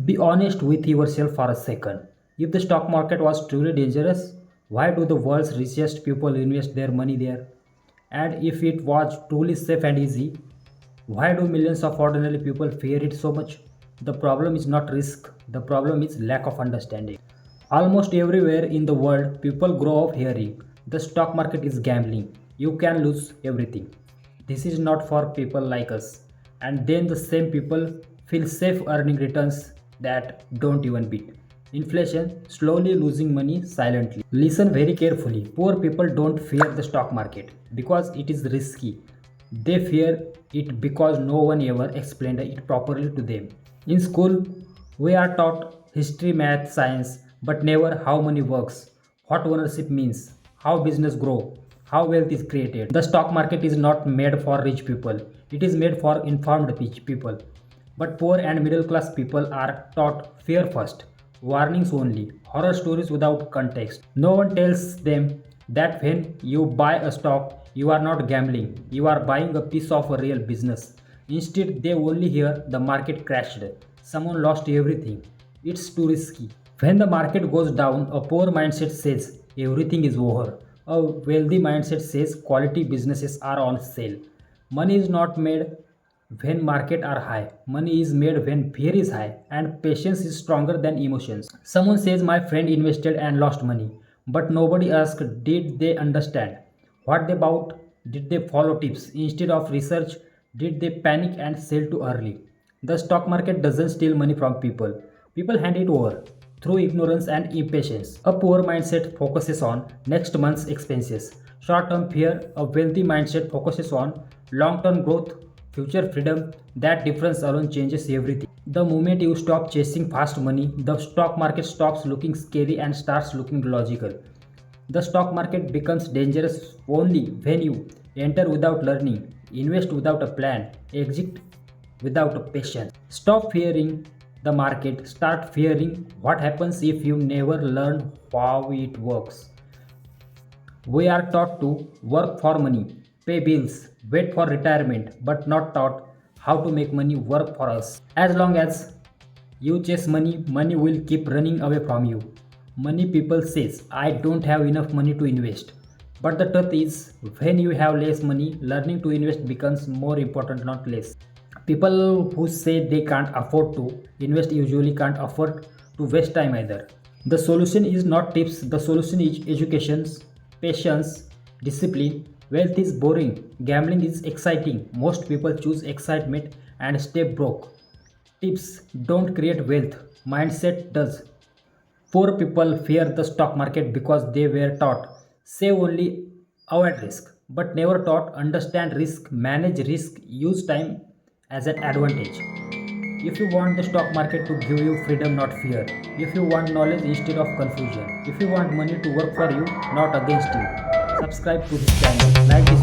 Be honest with yourself for a second. If the stock market was truly dangerous, why do the world's richest people invest their money there? And if it was truly safe and easy, why do millions of ordinary people fear it so much? The problem is not risk, the problem is lack of understanding. Almost everywhere in the world, people grow up hearing the stock market is gambling. You can lose everything. This is not for people like us. And then the same people feel safe earning returns that don't even beat. Inflation, slowly losing money silently. Listen very carefully. Poor people don't fear the stock market because it is risky. They fear it because no one ever explained it properly to them. In school, we are taught history, math, science, but never how money works, what ownership means, how business grow, how wealth is created. The stock market is not made for rich people. It is made for informed people. But poor and middle class people are taught fear first, warnings only, horror stories without context. No one tells them that when you buy a stock, you are not gambling, you are buying a piece of a real business. Instead, they only hear the market crashed, someone lost everything. It's too risky. When the market goes down, a poor mindset says everything is over. A wealthy mindset says quality businesses are on sale. Money is not made when market are high. Money is made when fear is high and patience is stronger than emotions. Someone says my friend invested and lost money, but nobody asked did they understand what they bought? Did they follow tips instead of research? Did they panic and sell too early? The stock market doesn't steal money from people. People hand it over through ignorance and impatience. A poor mindset focuses on next month's expenses. Short term fear, a wealthy mindset focuses on long term growth, future freedom. That difference alone changes everything. The moment you stop chasing fast money, the stock market stops looking scary and starts looking logical. The stock market becomes dangerous only when you enter without learning, invest without a plan, exit without a patience. Stop fearing the market, start fearing what happens if you never learn how it works. We are taught to work for money, pay bills, wait for retirement, but not taught how to make money work for us. As long as you chase money, money will keep running away from you. Many people says I don't have enough money to invest. But the truth is when you have less money, learning to invest becomes more important, not less. People who say they can't afford to invest usually can't afford to waste time either. The solution is not tips, the solution is education, patience, discipline. Wealth is boring, gambling is exciting. Most people choose excitement and stay broke. Tips don't create wealth, mindset does. Poor people fear the stock market because they were taught save only, avoid risk, but never taught understand risk, manage risk, use time as an advantage. If you want the stock market to give you freedom, not fear. If you want knowledge instead of confusion. If you want money to work for you, not against you. Subscribe to this channel, like this